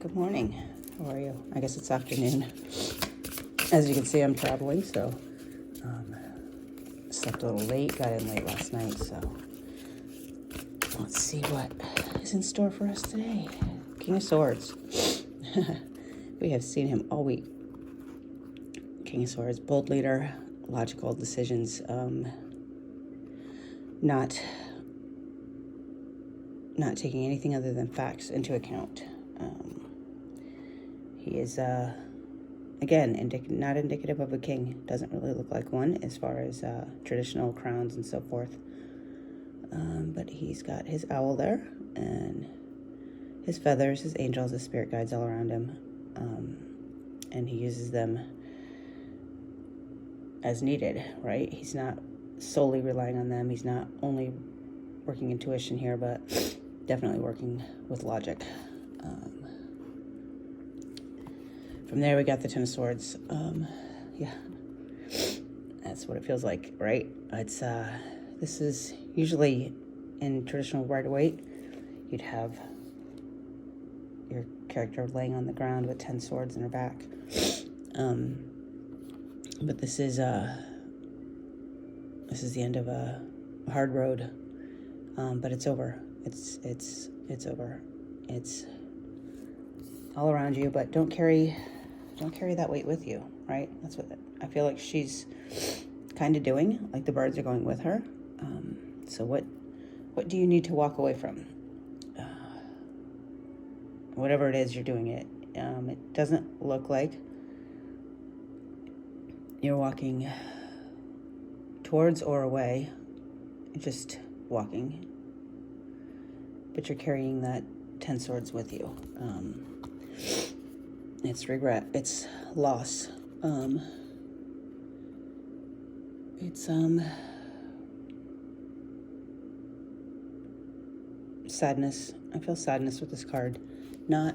Good morning. How are you? I guess it's afternoon. As you can see, I'm traveling, so slept a little late, got in late last night, so let's see what is in store for us today. King of Swords. We have seen him all week. King of Swords, bold leader, logical decisions, not taking anything other than facts into account. He is, again, not indicative of a king. Doesn't really look like one as far as traditional crowns and so forth. But he's got his owl there and his feathers, his angels, his spirit guides all around him. And he uses them as needed, right? He's not solely relying on them. He's not only working intuition here, but definitely working with logic. From there, we got the Ten of Swords. Yeah, that's what it feels like, right? It's this is usually in traditional Rider-Waite, you'd have your character laying on the ground with 10 swords in her back. But this is the end of a hard road. But it's over. It's over. It's all around you, but don't carry that weight with you, right? That's what I feel like she's kind of doing. Like the birds are going with her. So what do you need to walk away from? Whatever it is you're doing it. It doesn't look like you're walking towards or away, just walking. But you're carrying that 10 swords with you. It's regret. It's loss. It's sadness. I feel sadness with this card. Not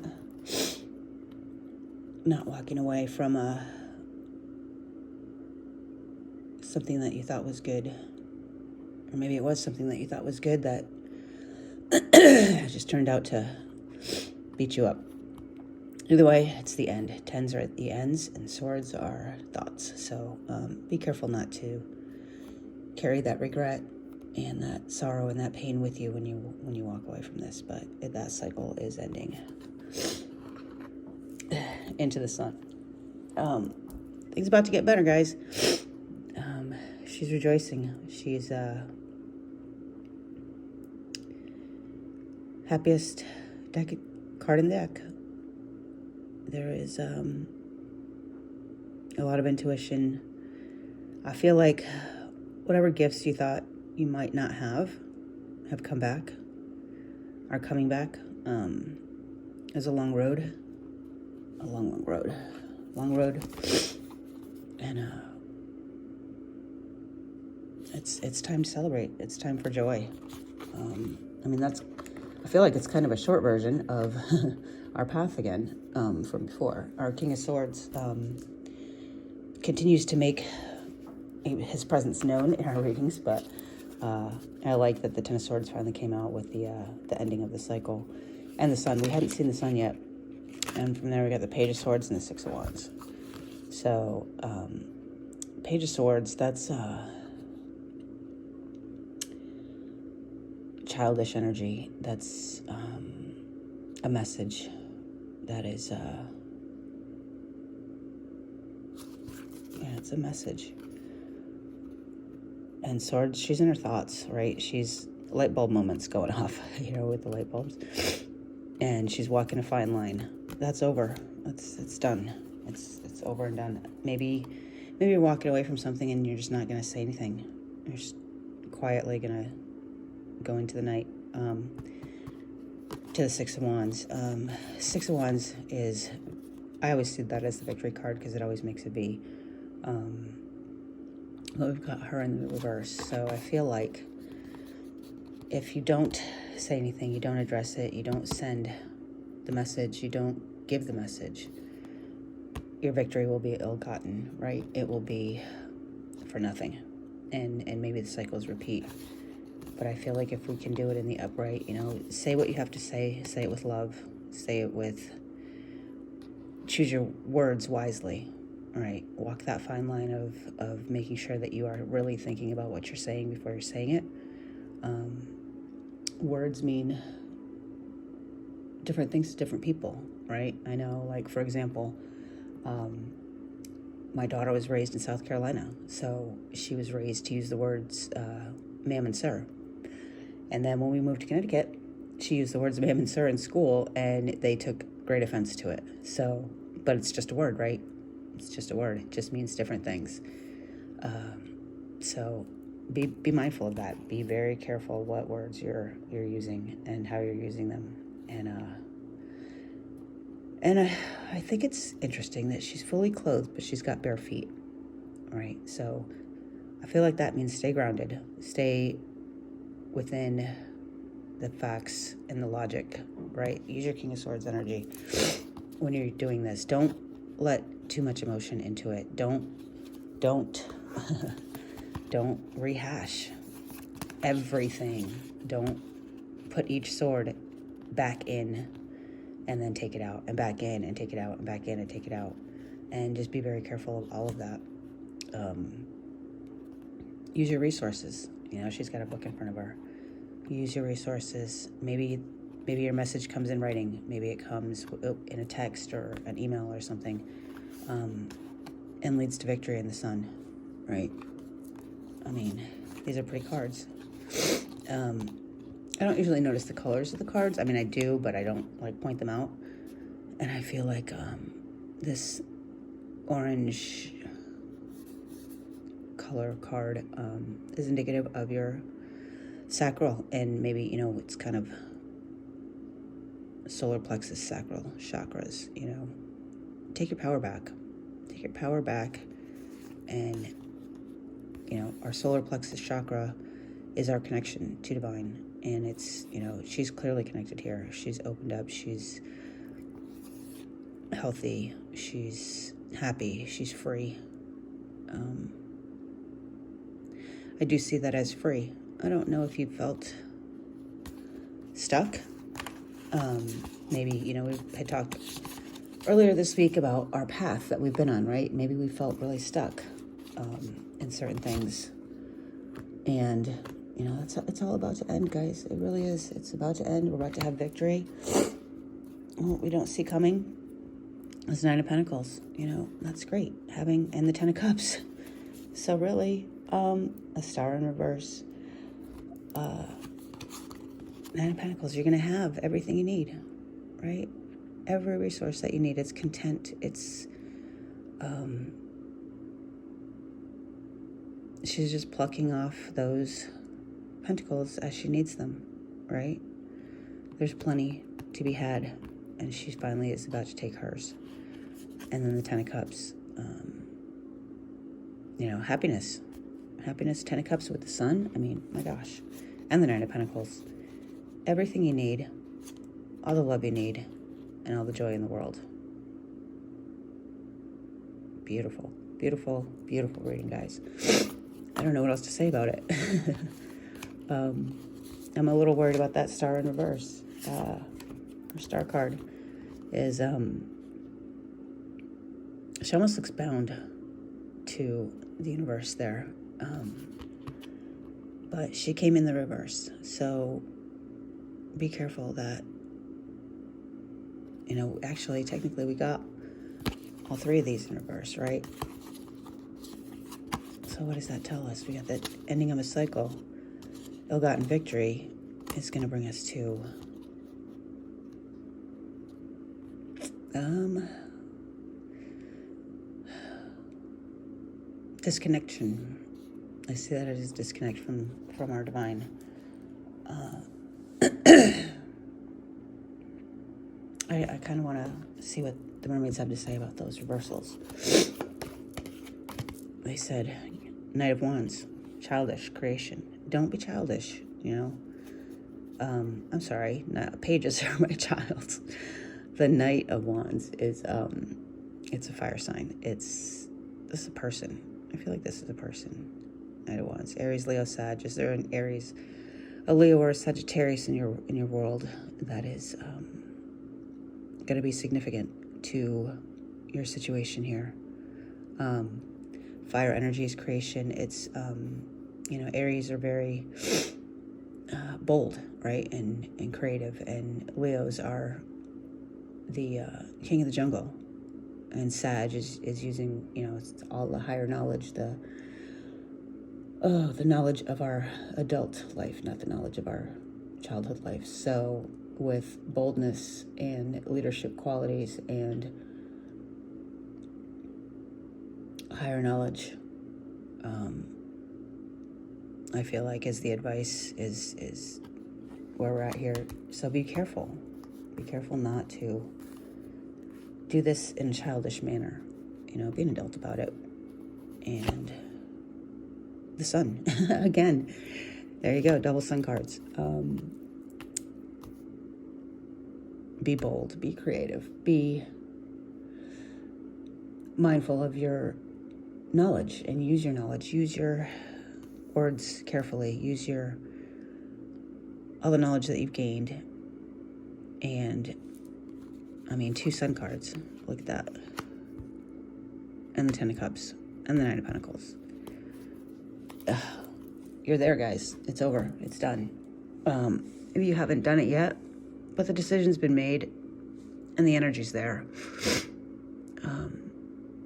walking away from something that you thought was good. Or maybe it was something that you thought was good that just turned out to beat you up. Either way, it's the end. Tens are at the ends, and swords are thoughts. So be careful not to carry that regret and that sorrow and that pain with you when you walk away from this. But that cycle is ending. Into the sun. Things about to get better, guys. She's rejoicing. She's happiest card in the deck. There is a lot of intuition. I feel like whatever gifts you thought you might not have come back, are coming back. It's a long road. A long road. And it's time to celebrate. It's time for joy. I feel like it's kind of a short version of our path again from before. Our King of Swords continues to make his presence known in our readings, but I like that the Ten of Swords finally came out with the ending of the cycle. And the Sun. We hadn't seen the Sun yet. And from there we got the Page of Swords and the Six of Wands. So, Page of Swords, that's childish energy. That's a message that is it's a message. And Swords, she's in her thoughts, right? She's light bulb moments going off, with the light bulbs, and she's walking a fine line. That's over. It's done. It's over and done. Maybe you're walking away from something and you're just not gonna say anything. You're just quietly gonna go into the night. To the Six of Wands. Six of Wands is, I always see that as the victory card because it always makes a V. But we've got her in the reverse. So I feel like if you don't say anything, you don't address it, you don't send the message, you don't give the message, your victory will be ill-gotten, right? It will be for nothing. And maybe the cycles repeat. But I feel like if we can do it in the upright, say what you have to say it with love, say it with choose your words wisely, right? Walk that fine line of making sure that you are really thinking about what you're saying before you're saying it. Words mean different things to different people, right? I know, like, for example, my daughter was raised in South Carolina, so she was raised to use the words ma'am and sir. And then when we moved to Connecticut, she used the words ma'am and sir in school, and they took great offense to it. So, but it's just a word, right? It's just a word. It just means different things. So be mindful of that. Be very careful what words you're using and how you're using them. And I think it's interesting that she's fully clothed, but she's got bare feet, right? So I feel like that means stay grounded, stay within the facts and the logic, right? Use your King of Swords energy when you're doing this. Don't let too much emotion into it. Don't don't rehash everything. Don't put each sword back in and then take it out, and back in and take it out, and back in and take it out. And just be very careful of all of that. Use your resources. You know, she's got a book in front of her. Use your resources. Maybe your message comes in writing. Maybe it comes in a text or an email or something, and leads to victory in the sun, right? I mean, these are pretty cards. I don't usually notice the colors of the cards. I mean, I do, but I don't like point them out. And I feel like this orange color card is indicative of your sacral, and maybe, you know, it's kind of solar plexus, sacral chakras. You know, take your power back. Take your power back, and you know, our solar plexus chakra is our connection to divine. And it's, you know, she's clearly connected here. She's opened up. She's healthy. She's happy. She's free. I do see that as free. I don't know if you felt stuck. Maybe, you know, we had talked earlier this week about our path that we've been on, right? Maybe we felt really stuck in certain things. And you know, it's all about to end, guys. It really is. It's about to end. We're about to have victory. What we don't see coming is Nine of Pentacles. You know, that's great. And the Ten of Cups. So really, a Star in reverse. Nine of Pentacles. You're going to have everything you need, right? Every resource that you need. It's content. It's, she's just plucking off those pentacles as she needs them, right? There's plenty to be had, and she finally is about to take hers. And then the Ten of Cups, you know, happiness, Ten of Cups with the Sun. I mean, my gosh. And the Nine of Pentacles. Everything you need, all the love you need, and all the joy in the world. Beautiful, beautiful, beautiful reading, guys. I don't know what else to say about it. I'm a little worried about that Star in reverse. Her Star card is, she almost looks bound to the universe there. But she came in the reverse. So be careful that, you know, actually, technically we got all three of these in reverse, right? So what does that tell us? We got the ending of a cycle. Ill-gotten victory is going to bring us to disconnection. I see that as disconnect from our divine. I kind of want to see what the mermaids have to say about those reversals. They said, Knight of Wands, childish creation. Don't be childish, you know. I'm sorry, pages are my child. The Knight of Wands is, it's a fire sign. This is a person. I feel like this is a person. Knight of Wands, Aries, Leo, Sag. Is there an Aries, a Leo, or a Sagittarius in your world that is going to be significant to your situation here. Fire energy is creation. It's, Aries are very bold, right? And creative. And Leos are the king of the jungle. And Sag is using, it's all the higher knowledge, the knowledge of our adult life, not the knowledge of our childhood life. So with boldness and leadership qualities and higher knowledge, I feel like is the advice is where we're at here. So be careful. Be careful not to do this in a childish manner. Be an adult about it. And the sun, again, there you go, double sun cards. Be bold, be creative, be mindful of your knowledge and use your knowledge. Use your words carefully. Use all the knowledge that you've gained. And, 2 sun cards. Look at that. And the 10 of Cups. And the 9 of Pentacles. You're there, guys. It's over. It's done. Maybe you haven't done it yet, but the decision's been made and the energy's there.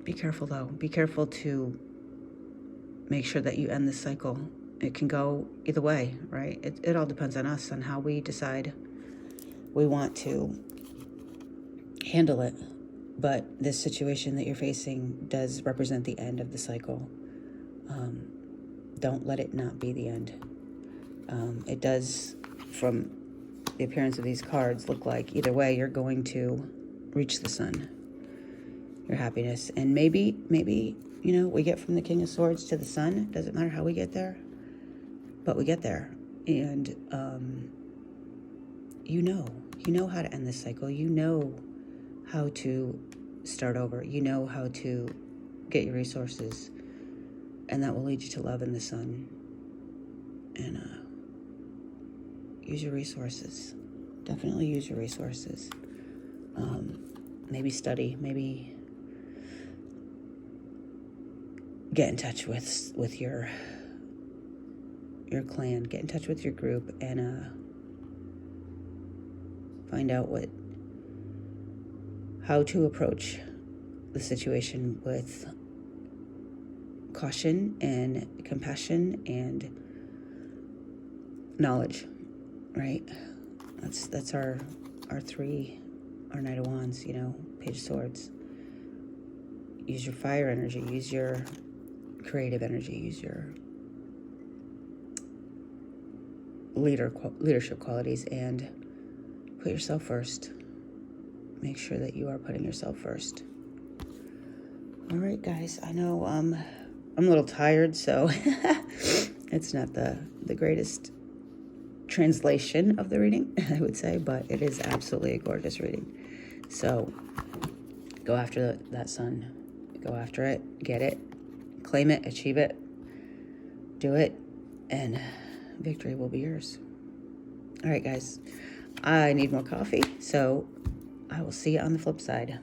Be careful, though. Be careful to make sure that you end this cycle. It can go either way, right? It all depends on us, on how we decide we want to handle it. But this situation that you're facing does represent the end of the cycle. Don't let it not be the end. It does, from the appearance of these cards, look like either way you're going to reach the sun, your happiness. And maybe, we get from the King of Swords to the sun. Doesn't matter how we get there, but we get there. And you know how to end this cycle. You know how to start over. You know how to get your resources. And that will lead you to love in the sun. And use your resources. Definitely use your resources. Maybe study. Maybe get in touch with your clan. Get in touch with your group and find out how to approach the situation with caution and compassion and knowledge, right? That's our Knight of Wands, Page of Swords. Use your fire energy, use your creative energy, use your leadership qualities, and put yourself first. Make sure that you are putting yourself first. All right, guys, I know I'm a little tired, so it's not the greatest translation of the reading, I would say, but it is absolutely a gorgeous reading. So go after that sun. Go after it. Get it. Claim it. Achieve it. Do it. And victory will be yours. All right, guys. I need more coffee, so I will see you on the flip side.